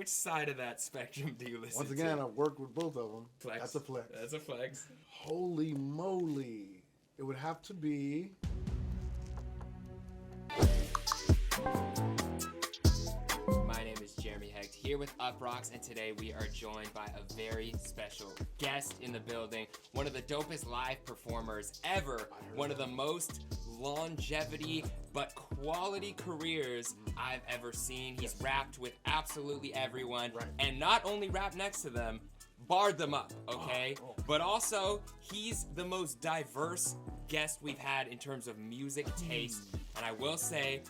which side of that spectrum do you listen to? Once again, I've worked with both of them. Flex. That's a flex. That's a flex. Holy moly. It would have to be... My name is Jeremy Hecht, here with UPROXX, and today we are joined by a very special guest in the building. One of the dopest live performers ever. One of the most longevity but quality careers I've ever seen. He's rapped with absolutely everyone, and not only rapped next to them, barred them up, okay? But also, he's the most diverse guest we've had in terms of music taste, and I will say,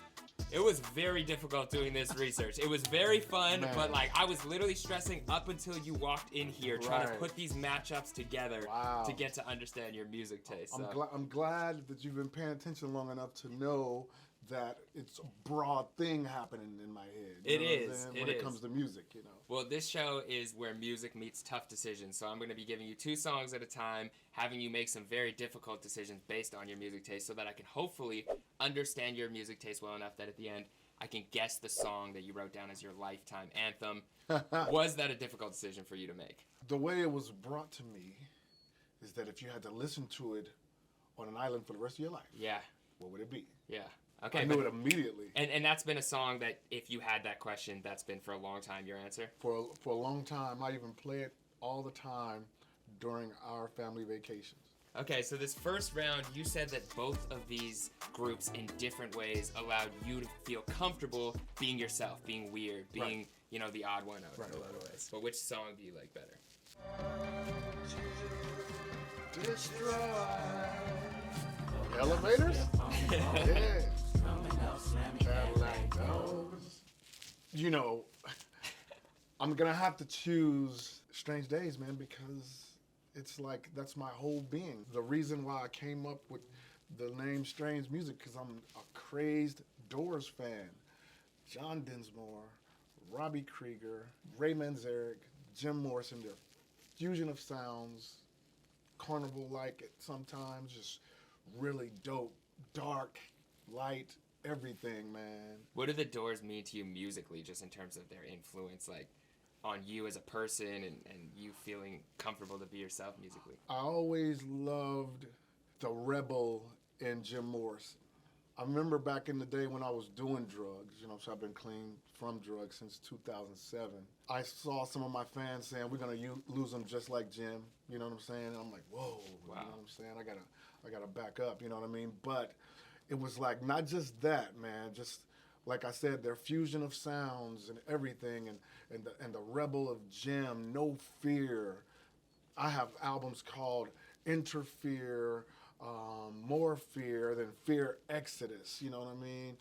it was very difficult doing this research. It was very fun, but like I was literally stressing up until you walked in here, trying to put these matchups together to get to understand your music taste. So. I'm glad that you've been paying attention long enough to know that it's a broad thing happening in my head. It is. When it comes to music, you know. Well, this show is where music meets tough decisions. So I'm going to be giving you 2 songs at a time, having you make some very difficult decisions based on your music taste so that I can hopefully understand your music taste well enough that at the end I can guess the song that you wrote down as your lifetime anthem. Was that a difficult decision for you to make? The way it was brought to me is that if you had to listen to it on an island for the rest of your life, what would it be? Yeah. Okay, I knew it immediately. And that's been a song that, if you had that question, that's been for a long time your answer? For a long time. I even play it all the time during our family vacations. Okay, so this first round, you said that both of these groups in different ways allowed you to feel comfortable being yourself, being weird, being, you know, the odd one out in a lot of ways. But which song do you like better? Destroy. Elevators? Yeah. You know, I'm gonna have to choose Strange Days, man, because it's like that's my whole being. The reason why I came up with the name Strange Music, because I'm a crazed Doors fan. John Densmore, Robbie Krieger, Ray Manzarek, Jim Morrison, their fusion of sounds, carnival-like at sometimes, just really dope, dark, light, everything, man. What do the Doors mean to you musically, just in terms of their influence, like, on you as a person and you feeling comfortable to be yourself musically? I always loved the rebel in Jim Morrison. I remember back in the day when I was doing drugs, you know, so I've been clean from drugs since 2007. I saw some of my fans saying, we're gonna lose them just like Jim, you know what I'm saying? And I'm like, whoa, wow. You know what I'm saying? I gotta back up, you know what I mean? But it was like, not just that, man, just like I said, their fusion of sounds and everything, and the rebel of Jim, No Fear. I have albums called Interfere, More Fear, then Fear Exodus, you know what I mean?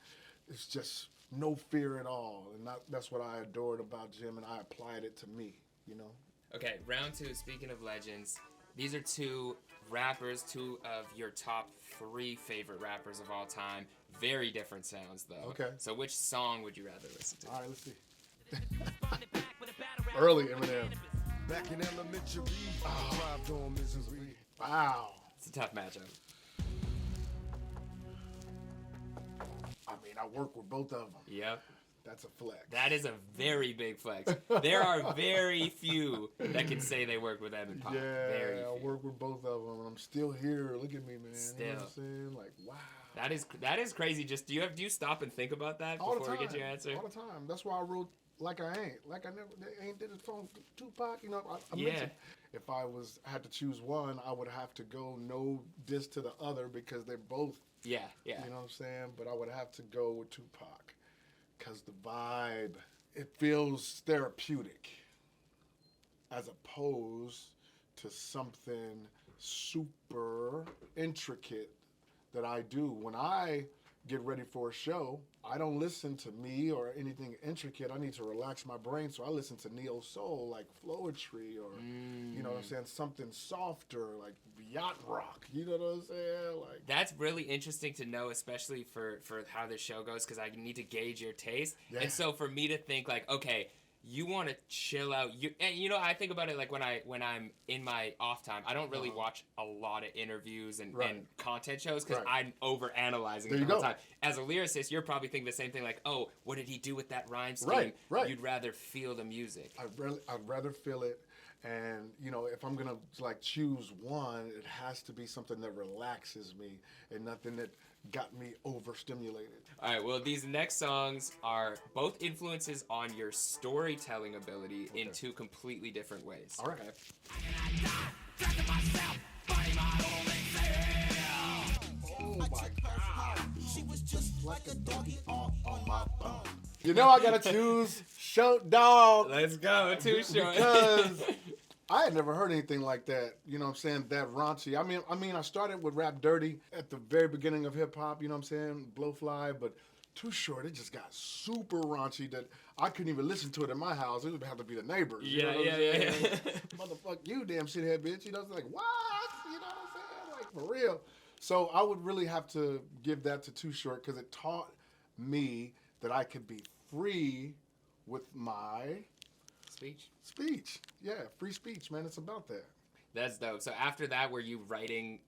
It's just no fear at all, and that's what I adored about Jim, and I applied it to me, you know? Okay, round 2, speaking of legends, these are 2 rappers, 2 of your top 3 favorite rappers of all time. Very different sounds, though. Okay. So which song would you rather listen to? All right, let's see. Early Eminem. Back in elementary, Wow. It's a tough matchup. I mean, I work with both of them. Yep. That's a flex. That is a very big flex. There are very few that can say they work with Evan Pop. Yeah, very I few. work with both of them, and I'm still here. Look at me, man. Still. You know what I'm saying? Like, wow. That is crazy. Just do you stop and think about that All before the we time. get your answer? All the time. That's why I wrote Like I Ain't. Like I never they ain't did it from Tupac. You know, I mentioned if I had to choose one, I would have to go no diss to the other because they're both. Yeah. You know what I'm saying? But I would have to go with Tupac because the vibe, it feels therapeutic as opposed to something super intricate that I do. When I get ready for a show, I don't listen to me or anything intricate. I need to relax my brain, so I listen to neo soul, like Floetry, or you know what I'm saying, something softer, like yacht rock. You know what I'm saying? Like that's really interesting to know, especially for how this show goes, because I need to gauge your taste. Yeah. And so for me to think like, okay, you want to chill out. And you know, I think about it like when I'm in my off time, I don't really watch a lot of interviews and content shows because I'm over analyzing it all the time. As a lyricist, you're probably thinking the same thing, like, oh, what did he do with that rhyme scheme? Right. You'd rather feel the music. I'd rather feel it. And, you know, if I'm going to, like, choose one, it has to be something that relaxes me and nothing that got me overstimulated. All right, well, these next songs are both influences on your storytelling ability in two completely different ways. All right. Oh, my God. She was just like a doggy on my bum. You know I got to choose Short Dog. Let's go, Too Short. Because I had never heard anything like that, you know what I'm saying, that raunchy. I mean, I started with Rap Dirty at the very beginning of hip-hop, you know what I'm saying, Blowfly, but Too Short, it just got super raunchy that I couldn't even listen to it in my house. It would have to be the neighbors. Yeah. Motherfuck you, damn shithead bitch. You know, it's like, what? You know what I'm saying? Like, for real. So I would really have to give that to Too Short because it taught me that I could be free with my speech. Yeah, free speech, man. It's about that. That's dope. So after that, were you writing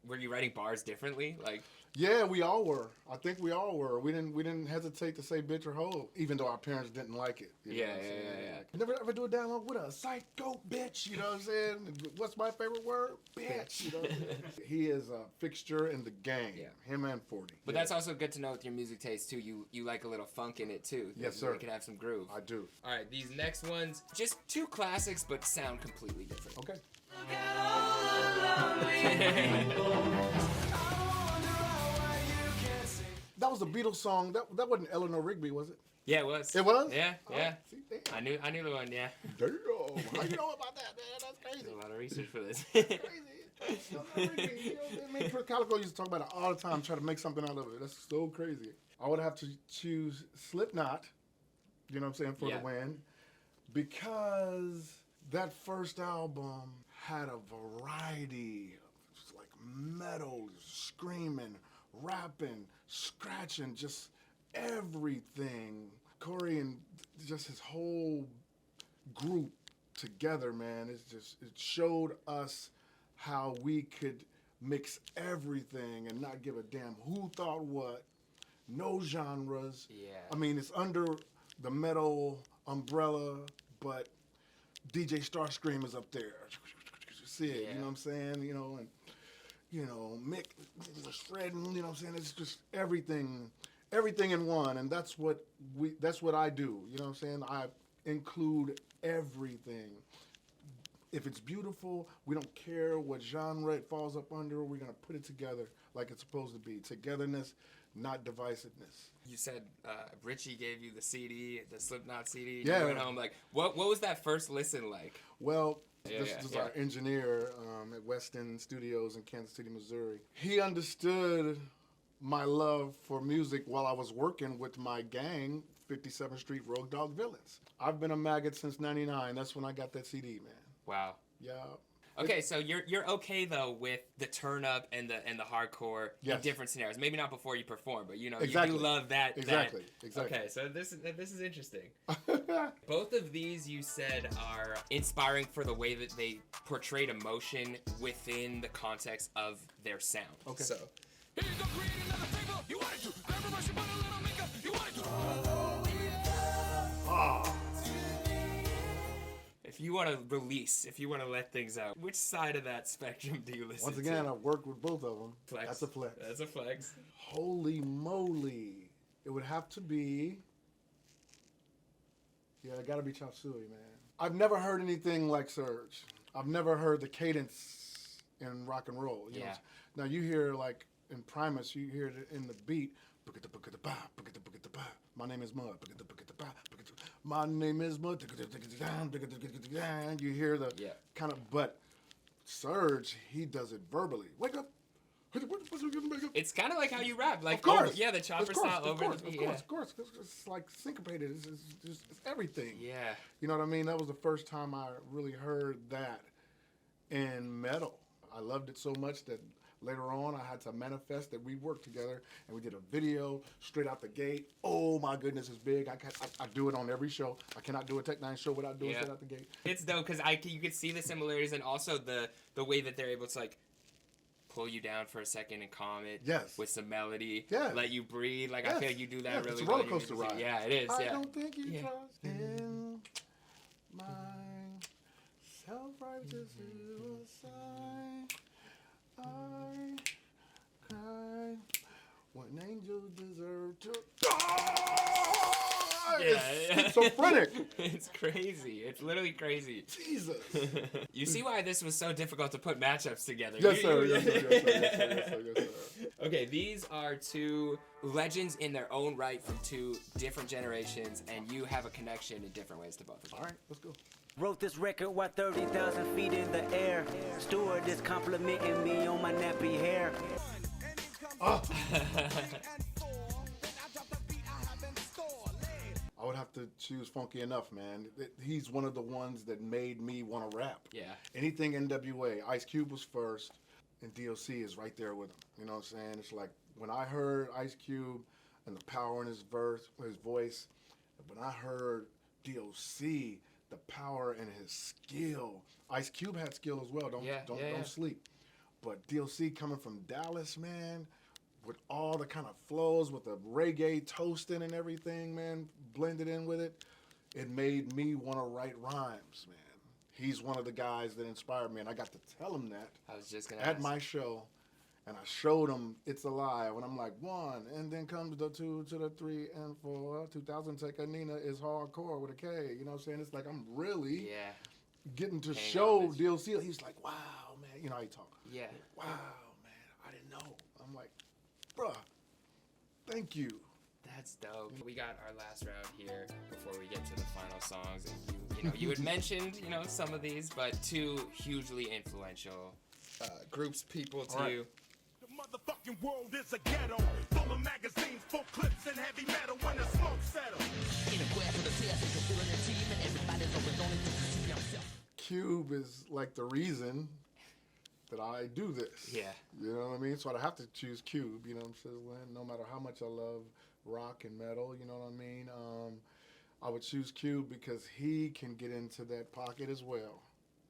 bars differently? Like, yeah, we all were. I think we all were. We didn't hesitate to say bitch or hoe, even though our parents didn't like it. You know what I'm saying? Never ever do a dialogue with a psycho bitch. You know what I'm saying? What's my favorite word? Bitch. You know what I'm saying? He is a fixture in the game. Yeah. Him and 40. But that's also good to know with your music taste too. You like a little funk in it too. Yes, sir. You can have some groove. I do. All right, these next ones, just two classics, but sound completely different. Okay. That was a Beatles song. That wasn't Eleanor Rigby, was it? Yeah, it was. It was? Yeah. See, damn. I knew the one, yeah. Damn. How you know about that, man? That's crazy. There's a lot of research for this. Crazy. Eleanor Rigby, you know, me and Calico used to talk about it all the time, try to make something out of it. That's so crazy. I would have to choose Slipknot, you know what I'm saying, for the win. Because that first album had a variety of like metal, screaming, rapping, scratching, just everything. Corey and just his whole group together, man, it showed us how we could mix everything and not give a damn who thought what, no genres. Yeah. I mean, it's under the metal umbrella, but DJ Starscream is up there. See it, you know what I'm saying? You know, and Mick was shredding, you know what I'm saying? It's just everything in one, and that's what I do. You know what I'm saying? I include everything. If it's beautiful, we don't care what genre it falls up under. We're gonna put it together like it's supposed to be. Togetherness, not divisiveness. You said Richie gave you the CD, the Slipknot CD. Yeah. You went home, like, what was that first listen like? Well, this is our engineer at Weston Studios in Kansas City, Missouri. He understood my love for music while I was working with my gang, 57th Street Road Dog Villains. I've been a maggot since '99. That's when I got that CD, man. Wow. Yeah. Okay, so you're okay though with the turn up and the hardcore in different scenarios. Maybe not before you perform, but you know you do love that. Exactly. Okay, so this is interesting. Both of these you said are inspiring for the way that they portrayed emotion within the context of their sound. Okay. So. If you want to release, if you want to let things out, which side of that spectrum do you listen to? Once again, I've worked with both of them. Flex. That's a flex. That's a flex. Holy moly. It would have to be... Yeah, it got to be Chop Suey, man. I've never heard anything like Surge. I've never heard the cadence in rock and roll. You know? Now, you hear, like, in Primus, you hear it in the beat. My name is Mud. My name is Mud. You hear the kind of, but Surge, he does it verbally. Wake up. It's kind of like how you rap. Like, of course. The chopper style over the beat. Of course. It's like syncopated. It's everything. Yeah. You know what I mean? That was the first time I really heard that in metal. I loved it so much that Later on, I had to manifest that we worked together and we did a video straight out the gate. Oh my goodness, it's big. I do it on every show. I cannot do a Tech9ne show without doing it straight out the gate. It's dope because you could see the similarities and also the way that they're able to like pull you down for a second and calm it with some melody. Let you breathe. Like I feel like you do that really well. It's a roller coaster ride. Yeah, it is. I don't think you trust in my self-righteous suicide. I cry when angels deserve to die. It's schizophrenic. It's crazy. It's literally crazy. Jesus. You see why this was so difficult to put matchups together. Yes, sir. Yes, sir. Yes, sir. Yes, sir. Yes, sir. Okay, these are two legends in their own right from two different generations, and you have a connection in different ways to both of them. All right, let's go. Wrote this record while 30,000 feet in the air. Steward is complimenting me on my nappy hair. Oh. I would have to choose Funky Enough, man. He's one of the ones that made me want to rap. Yeah. Anything NWA. Ice Cube was first, and DOC is right there with him. You know what I'm saying? It's like when I heard Ice Cube and the power in his voice, when I heard DOC, the power and his skill. Ice Cube had skill as well. Don't sleep. But DOC coming from Dallas, man, with all the kind of flows, with the reggae toasting and everything, man, blended in with it, it made me want to write rhymes, man. He's one of the guys that inspired me, and I got to tell him that I was just gonna at ask. my show. And I showed him It's a Lie when I'm like 1, and then comes the 2 to the 3 and 4. 2000 take N9ne is hardcore with a K. You know what I'm saying? It's like I'm really getting to show DOC. He's like, wow, man. You know how he talk. Yeah. Wow, man. I didn't know. I'm like, bruh, thank you. That's dope. We got our last round here before we get to the final songs. And you had mentioned, some of these, but two hugely influential groups, people to you. Motherfucking world is a ghetto, full of magazines, full clips, and heavy metal when the smoke settles. Cube is like the reason that I do this. Yeah. You know what I mean? So I have to choose Cube, you know what I'm saying? No matter how much I love rock and metal, you know what I mean? I would choose Cube because he can get into that pocket as well.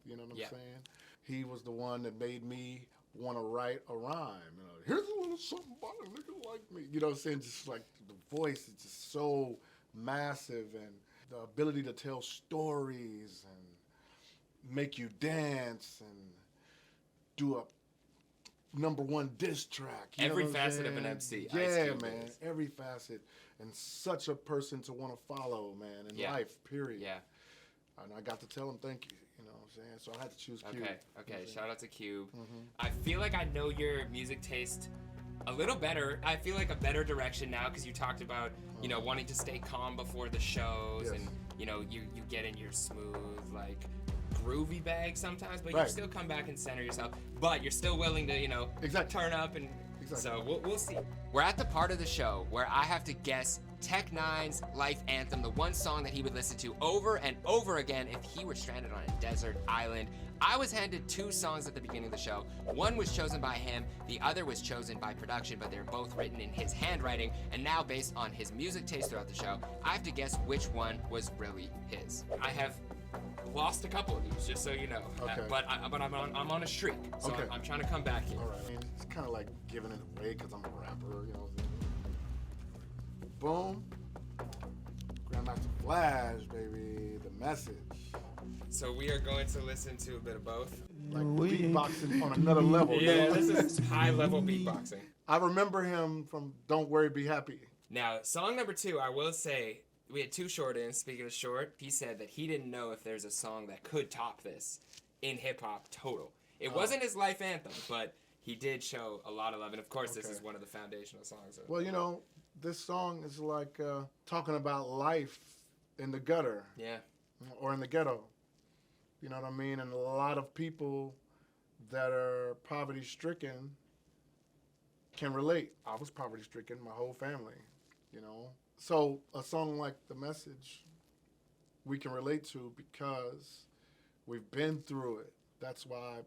You know what I'm saying? He was the one that made me want to write a rhyme. Here's a little something about a nigga like me. You know what I'm saying? Just like the voice is just so massive, and the ability to tell stories and make you dance and do a #1 diss track. You Every know what I'm facet of saying? an MC. Yeah, Ice Cube man. is. Every facet. And such a person to want to follow, man, in life, period. Yeah. And I got to tell him thank you. You know what I'm saying? So I had to choose Cube. Okay. Shout out to Cube. I feel like I know your music taste a little better. I feel like a better direction now because you talked about, wanting to stay calm before the shows and, you get in your smooth, like, groovy bag sometimes, but you still come back and center yourself. But you're still willing to, turn up and... So we'll see. We're at the part of the show where I have to guess Tech9ne's life anthem, the one song that he would listen to over and over again if he were stranded on a desert island. I was handed 2 songs at the beginning of the show. One was chosen by him, the other was chosen by production, but they're both written in his handwriting, and now based on his music taste throughout the show, I have to guess which one was really his. I have lost a couple of these, just so you know. Okay. But I'm on a streak, so I'm trying to come back here. All right. I mean, it's kind of like giving it away because I'm a rapper, you know. Boom. Grandmaster Flash, baby. The Message. So we are going to listen to a bit of both. Like beatboxing on another level. Yeah, this is high-level beatboxing. I remember him from Don't Worry, Be Happy. Now, song number 2, I will say, we had 2 short-ins. Speaking of short, he said that he didn't know if there's a song that could top this in hip-hop total. It wasn't his life anthem, but he did show a lot of love. And, of course, this is one of the foundational songs. Well, this song is like talking about life in the gutter. Yeah. Or in the ghetto. You know what I mean? And a lot of people that are poverty-stricken can relate. I was poverty-stricken, my whole family, So a song like The Message, we can relate to because we've been through it. That's why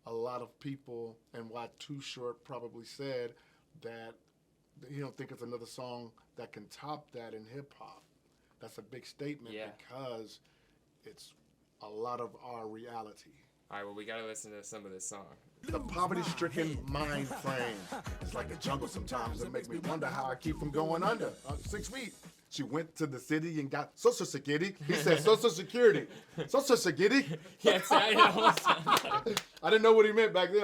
a lot of people, and why Too Short probably said that he don't think it's another song that can top that in hip hop. That's a big statement because it's a lot of our reality. All right, well, we gotta listen to some of this song. The poverty-stricken mind frame. It's like a jungle sometimes. It makes me wonder how I keep from going under. 6 feet. She went to the city and got Social Security. He said Social Security. Social Security. Yes, I know. I didn't know what he meant back then.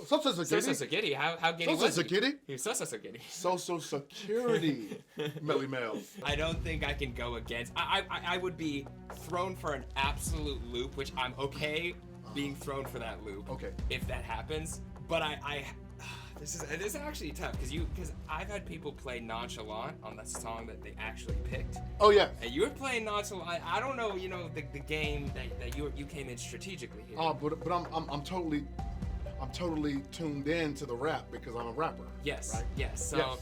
Social Security. Social Security. How giddy Social was he? Security. He was Social Security. Social Security. Melly Mel. I don't think I can go against. I would be thrown for an absolute loop, which I'm okay being thrown for that loop. Okay. If that happens, but this is actually tough because I've had people play Nonchalant on the song that they actually picked. Oh yeah. And you were playing Nonchalant. I don't know, the game that you came in strategically here. Oh, but I'm totally tuned in to the rap because I'm a rapper. Yes. Right? Yes. So Yes.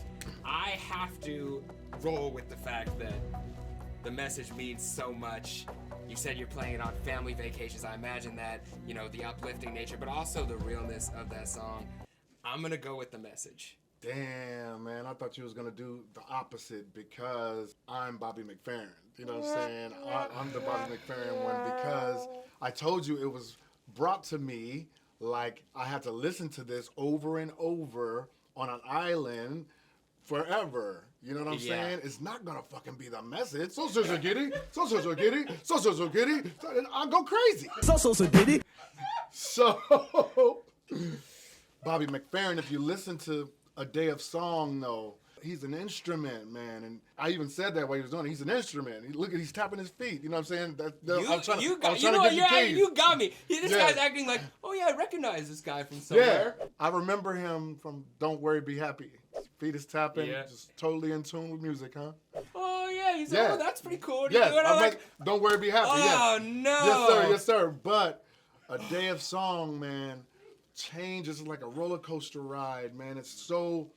I have to roll with the fact that the message means so much. You said you're playing it on family vacations. I imagine that, the uplifting nature, but also the realness of that song. I'm gonna go with the message. Damn, man, I thought you was gonna do the opposite because I'm Bobby McFerrin. You know what I'm saying? I'm the Bobby McFerrin one because I told you it was brought to me like I had to listen to this over and over on an island forever. You know what I'm saying? It's not gonna fucking be the message. Social Security, Social Security, Social Security. I'll go crazy. So Diddy. So, Bobby McFerrin, if you listen to A Day of Song, though, he's an instrument, man. And I even said that while he was doing it. He's an instrument. He's tapping his feet. You know what I'm saying? I'm trying to get you you got me. This guy's acting like, oh yeah, I recognize this guy from somewhere. Yeah, I remember him from Don't Worry, Be Happy. His feet is tapping, just totally in tune with music, huh? Oh yeah, he's like, oh, that's pretty cool. Yes, I'm like, Don't Worry, Be Happy. Oh yes. no. Yes, sir. But A Day of Song, man, changes like a roller coaster ride, man. It's so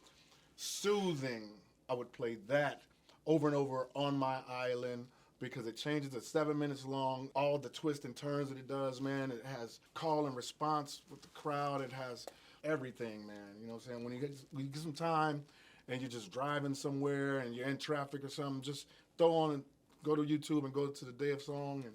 soothing. I would play that over and over on my island because it changes. It's 7 minutes long. All the twists and turns that it does, man. It has call and response with the crowd. It has everything, man. You know what I'm saying? When you get some time and you're just driving somewhere and you're in traffic or something, just throw on and go to YouTube and go to The Day of Song and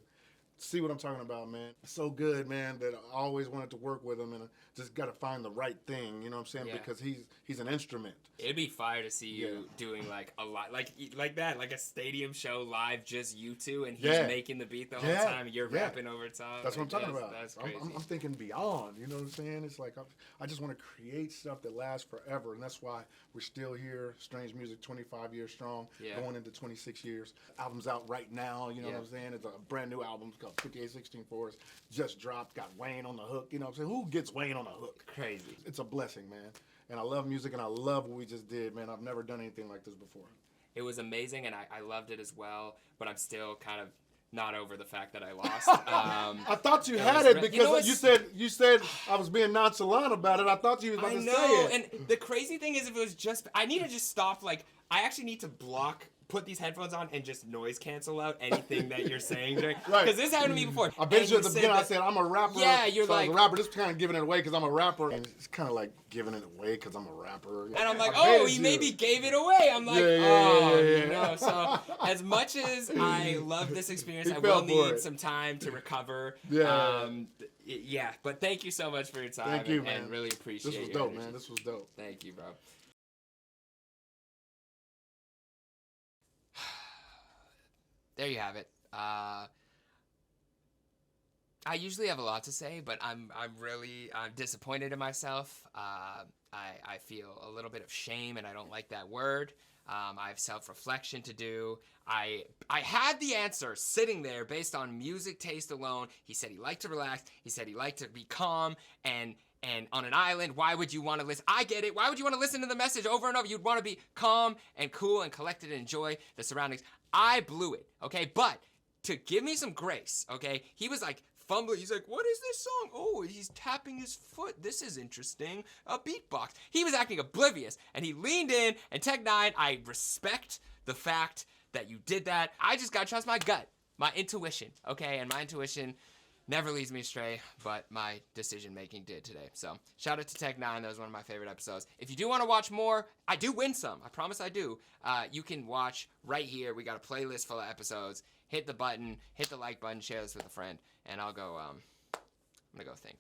see what I'm talking about, man. It's so good, man, that I always wanted to work with him, and I just got to find the right thing, you know what I'm saying? Yeah. Because he's an instrument. It'd be fire to see you doing like a lot, like that, like a stadium show live, just you two, and he's making the beat the whole time, and you're rapping over top. That's what I'm talking about. That's crazy. I'm thinking beyond, you know what I'm saying? It's like I just want to create stuff that lasts forever, and that's why we're still here. Strange Music, 25 years strong, going into 26 years. Album's out right now, you know what I'm saying? It's a brand new album. It's called 5816 Forest. Just dropped. Got Wayne on the hook. You know what I'm saying? Who gets Wayne on the hook? Crazy. It's a blessing, man. And I love music, and I love what we just did, man. I've never done anything like this before. It was amazing, and I loved it as well, but I'm still kind of not over the fact that I lost. I thought you had it because you said I was being nonchalant about it. I thought you was about to say it. And the crazy thing is, if it was just, I need to just stop, I actually need to put these headphones on and just noise cancel out anything that you're saying during. Right. Because this happened to me before. I bet you at the beginning I said I'm a rapper. Yeah, you're so like. I was a rapper. This is kind of giving it away because I'm a rapper. And it's kind of like giving it away because I'm a rapper. And I'm like, oh, he maybe gave it away. I'm like, no. So as much as I love this experience, I will need some time to recover. Yeah. But thank you so much for your time. Thank you, man. And really appreciate it. This was dope, man. This was dope. Thank you, bro. There you have it. I usually have a lot to say, but I'm disappointed in myself. I feel a little bit of shame, and I don't like that word. I have self-reflection to do. I had the answer sitting there based on music taste alone. He said he liked to relax. He said he liked to be calm and on an island. Why would you want to listen? I get it. Why would you want to listen to the message over and over? You'd want to be calm and cool and collected and enjoy the surroundings. I blew it, okay? But to give me some grace, okay? He was like fumbling. He's like, what is this song? Oh, he's tapping his foot. This is interesting. A beatbox. He was acting oblivious, and he leaned in, and N9ne, I respect the fact that you did that. I just got to trust my gut, my intuition, okay? And my intuition never leads me astray, but my decision making did today. So shout out to Tech9. That was one of my favorite episodes. If you do want to watch more, I do win some. I promise I do. You can watch right here. We got a playlist full of episodes. Hit the button, hit the like button, share this with a friend, and I'll go. I'm gonna go think.